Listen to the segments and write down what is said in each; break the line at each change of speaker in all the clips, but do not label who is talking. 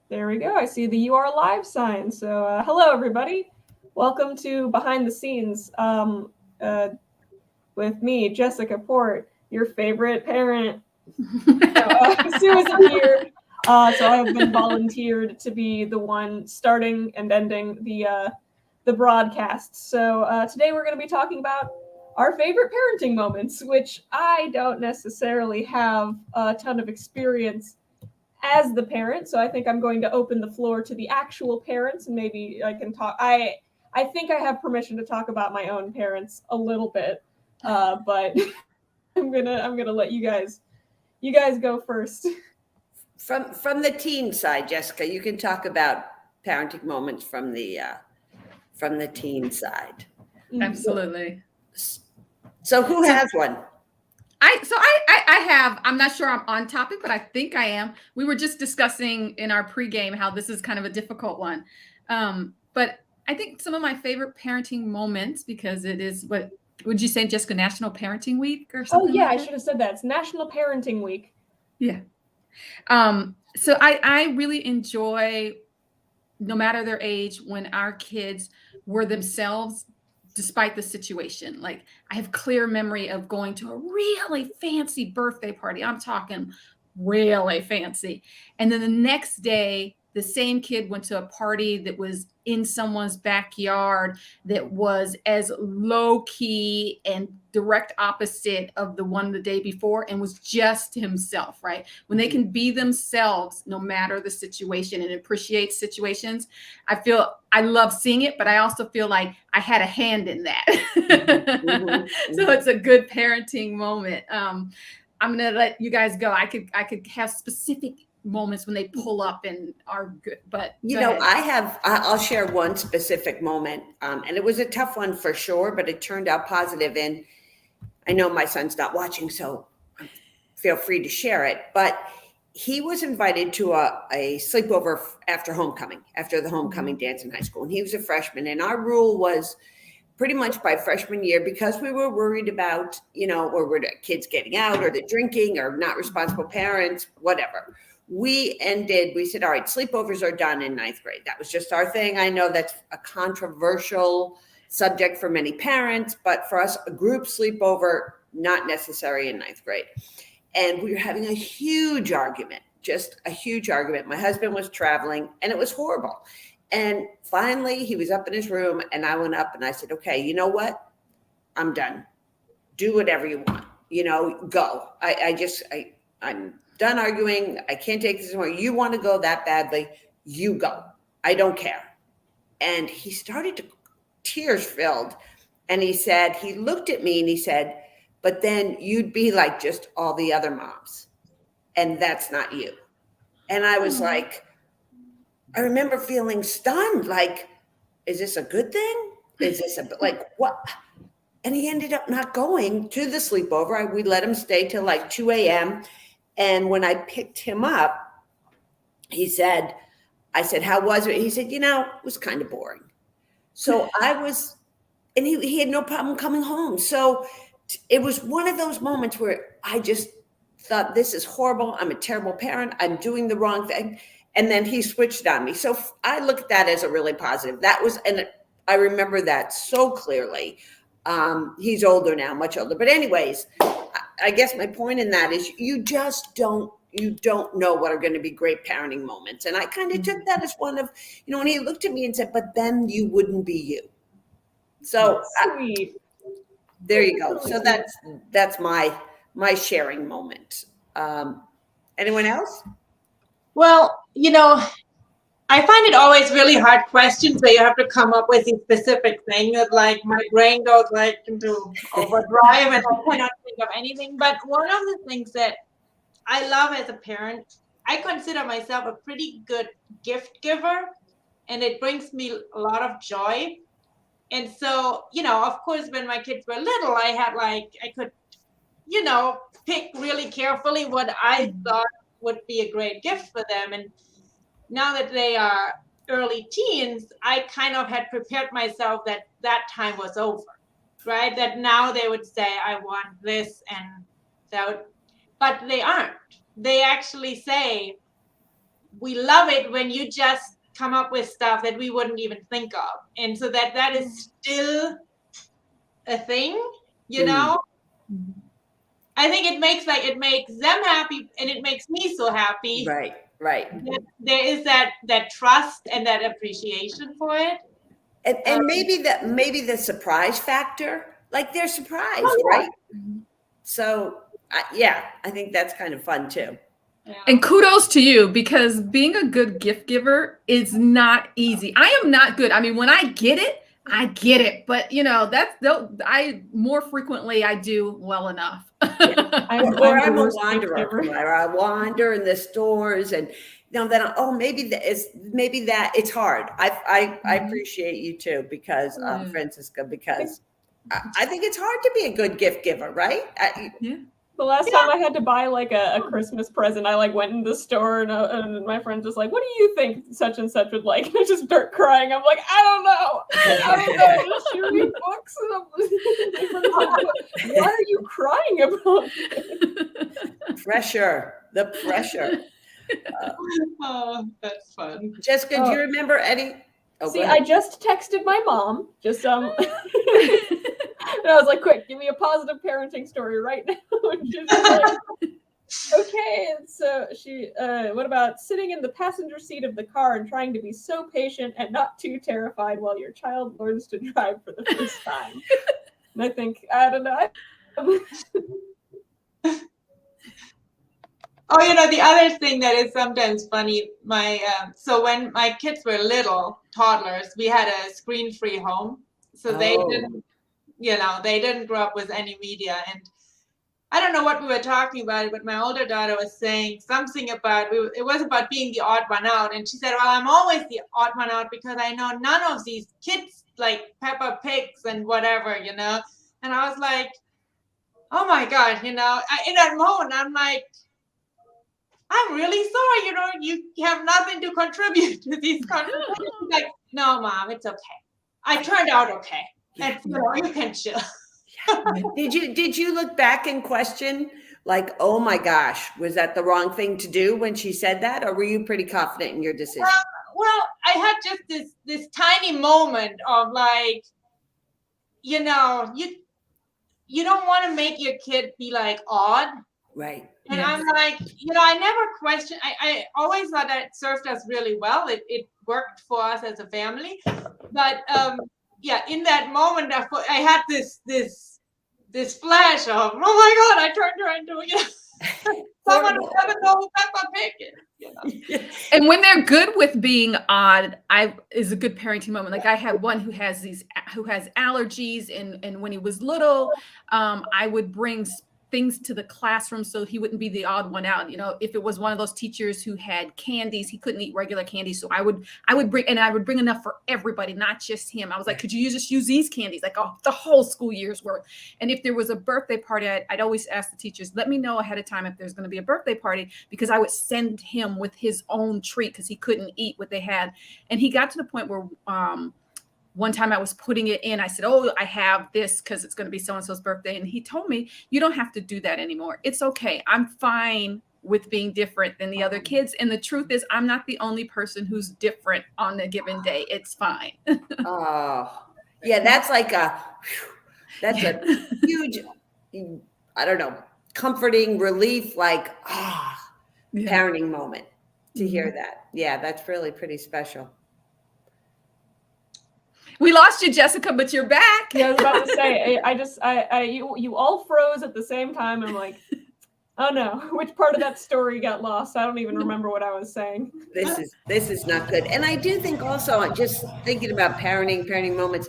There we go. I see the "You Are Live" sign. So, hello, everybody. Welcome to Behind the Scenes uh, with me, Jessica Port, your favorite parent. Sue isn't here, so I have been volunteered to be the one starting and ending the broadcast. So today we're going to be talking about our favorite parenting moments, which I don't necessarily have a ton of experience as the parent. So I think I'm going to open the floor to the actual parents, and maybe I can talk. I think I have permission to talk about my own parents a little bit, but I'm gonna let you guys go first.
From the teen side, Jessica, you can talk about parenting moments from the teen side.
Absolutely.
So who
So
has one?
I have, I'm not sure I'm on topic, but I think I am. We were just discussing in our pregame how this is kind of a difficult one. But I think some of my favorite parenting moments, because it is, what would you say, Jessica, National Parenting Week or
Oh
something
yeah,
like
I
that?
should have said that. It's National Parenting Week.
Yeah. So I really enjoy, no matter their age, when our kids were themselves despite the situation. Like, I have clear memory of going to a really fancy birthday party. I'm talking really fancy. And then the next day, the same kid went to a party that was in someone's backyard that was as low key and direct opposite of the one the day before, and was just himself, right? When they can be themselves no matter the situation and appreciate situations, I love seeing it, but I also feel like I had a hand in that. So it's a good parenting moment. I'm gonna let you guys go. I could have specific moments when they pull up and are good, but
I'll share one specific moment, and it was a tough one for sure, but it turned out positive. And I know my son's not watching, so feel free to share it. But he was invited to a sleepover after homecoming, after the homecoming dance in high school, and he was a freshman. And our rule was pretty much by freshman year, because we were worried about, or were the kids getting out, or the drinking, or not responsible parents, whatever. We said, all right, sleepovers are done in ninth grade. That was just our thing. I know that's a controversial subject for many parents, but for us, a group sleepover, not necessary in ninth grade. And we were having a huge argument, just a huge argument. My husband was traveling, and it was horrible. And finally, he was up in his room, and I went up and I said, okay, you know what? I'm done. Do whatever you want. Go. I'm done arguing. I can't take this anymore. You want to go that badly? You go. I don't care. And he started to, tears filled. And he looked at me and he said, but then you'd be like just all the other moms. And that's not you. And I was like, I remember feeling stunned. Like, is this a good thing? Is this like what? And he ended up not going to the sleepover. We let him stay till like 2 a.m. And when I picked him up, I said, how was it? He said, it was kind of boring. So and he had no problem coming home. So it was one of those moments where I just thought, this is horrible. I'm a terrible parent. I'm doing the wrong thing. And then he switched on me. So I look at that as a really positive. And I remember that so clearly. He's older now, much older. But anyways, I guess my point in that is you don't know what are going to be great parenting moments. And I kind of took that as one of, when he looked at me and said, but then you wouldn't be you. So
Sweet.
There you go. So that's my sharing moment. Anyone else?
Well, I find it always really hard questions where you have to come up with a specific thing that, like, my brain goes like into overdrive and I cannot think of anything. But one of the things that I love as a parent, I consider myself a pretty good gift giver, and it brings me a lot of joy. And so, of course, when my kids were little, I could, pick really carefully what I thought would be a great gift for them. And now that they are early teens, I kind of had prepared myself that time was over, right? That now they would say, I want this and that, but they aren't. They actually say, we love it when you just come up with stuff that we wouldn't even think of. And so that is still a thing, you know? I think it makes them happy and it makes me so happy.
Right.
There is that trust and that appreciation for it.
And maybe the surprise factor, like they're surprised,
Oh, yeah.
right? So I think that's kind of fun too.
Yeah.
And kudos to you, because being a good gift giver is not easy. I am not good. I mean, when I get it, but you know, I more frequently I do well enough.
I'm
Or
the
I'm a
worst gift
wanderer,
giver.
or I wander in the stores, and maybe that it's hard. I appreciate you too, because Francisca, because I think it's hard to be a good gift giver, right?
The last time I had to buy like a Christmas present, I like went in the store and my friend was like, "What do you think such and such would like?" And I just start crying. I'm like, I don't know. Does she read books? And my friend's like, "Why are you crying about it?"
The pressure.
Oh, that's fun.
Jessica, do you remember any? Oh,
See, I just texted my mom. And I was like, "Quick, give me a positive parenting story right now." And she's like, "Okay." And so she, what about sitting in the passenger seat of the car and trying to be so patient and not too terrified while your child learns to drive for the first time? And I think, I don't know.
Oh, you know, the other thing that is sometimes funny, so when my kids were little toddlers, we had a screen-free home. So they didn't grow up with any media. And I don't know what we were talking about, but my older daughter was saying something about, it was about being the odd one out. And she said, well, I'm always the odd one out because I know none of these kids like Peppa Pigs and whatever, you know? And I was like, oh my God, you know, in that moment, I'm like, I'm really sorry, you know, you have nothing to contribute to these conversations. She's like, no, Mom, it's okay. I turned out okay. And you know, you can chill.
Did you look back and question, like, oh my gosh, was that the wrong thing to do when she said that, or were you pretty confident in your decision?
Well, I had just this tiny moment of like, you know, you don't want to make your kid be like odd.
Right.
And I'm like, you know, I never questioned. I always thought that served us really well. It worked for us as a family. But in that moment, I had this flash of, oh my God, I turned her into someone who doesn't know who Peppa Pig is. You know?
And when they're good with being odd, is a good parenting moment. Like I had one who has allergies, and when he was little, I would bring things to the classroom so he wouldn't be the odd one out. You know, if it was one of those teachers who had candies, he couldn't eat regular candy. So I would bring enough for everybody, not just him. I was like, could you just use these candies, like the whole school year's worth? And if there was a birthday party, I'd always ask the teachers, let me know ahead of time if there's going to be a birthday party, because I would send him with his own treat because he couldn't eat what they had. And he got to the point where, one time I was putting it in, I said, oh, I have this because it's going to be so-and-so's birthday. And he told me, you don't have to do that anymore. It's okay. I'm fine with being different than the other kids. And the truth is, I'm not the only person who's different on a given day. It's fine.
Oh, yeah. That's like a huge, I don't know, comforting relief, like, parenting moment to hear that. Yeah, that's really pretty special.
We lost you, Jessica, but you're back.
Yeah, I was about to say, you all froze at the same time. I'm like, oh no, which part of that story got lost? I don't even remember what I was saying.
This is not good. And I do think also, just thinking about parenting moments,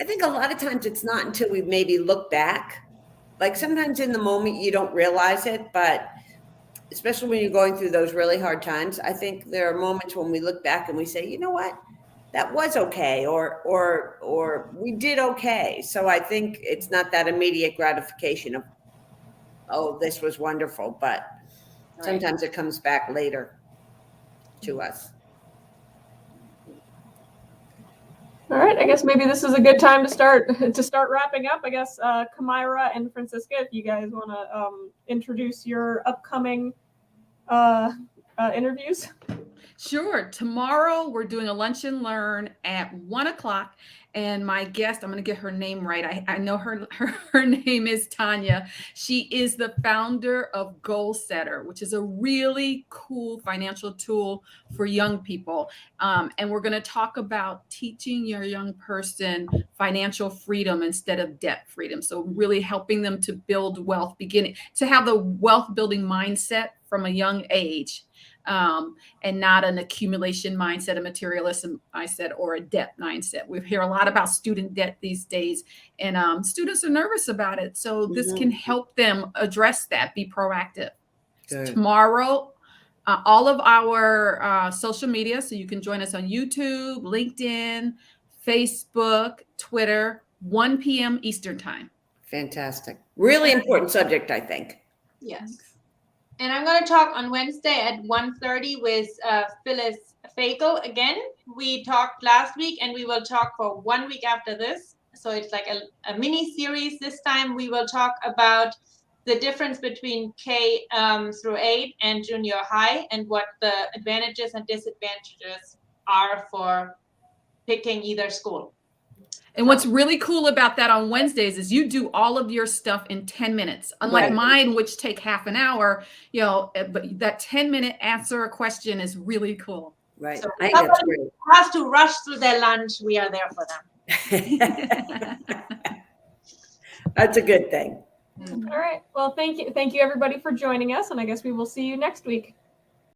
I think a lot of times it's not until we maybe look back. Like sometimes in the moment you don't realize it, but especially when you're going through those really hard times, I think there are moments when we look back and we say, you know what? That was okay, or we did okay. So I think it's not that immediate gratification of, oh, this was wonderful, but sometimes it comes back later to us.
All right, I guess maybe this is a good time to start wrapping up. I guess Kamira and Francisca, if you guys want to introduce your upcoming interviews.
Sure. Tomorrow we're doing a lunch and learn at 1 o'clock. And my guest, I'm going to get her name right. I know her name is Tanya. She is the founder of Goal Setter, which is a really cool financial tool for young people. And we're going to talk about teaching your young person financial freedom instead of debt freedom. So really helping them to build wealth, beginning to have the wealth building mindset from a young age. And not an accumulation mindset, a materialism mindset, or a debt mindset. We hear a lot about student debt these days, and students are nervous about it. So this can help them address that, be proactive.
Good.
Tomorrow, all of our social media, so you can join us on YouTube, LinkedIn, Facebook, Twitter, 1 p.m. Eastern time.
Fantastic. Really important subject, I think.
Yes. And I'm going to talk on Wednesday at 1:30 with Phyllis Fagel again. We talked last week, and we will talk for 1 week after this. So it's like a mini series. This time we will talk about the difference between K through 8 and junior high, and what the advantages and disadvantages are for picking either school.
And what's really cool about that on Wednesdays is you do all of your stuff in 10 minutes, unlike
Right.
mine, which take half an hour, but that 10-minute answer a question is really cool.
Right.
So
I think that's great.
has to rush through their lunch, we are there for them.
That's a good thing.
All right. Well, thank you everybody for joining us, and I guess we will see you next week.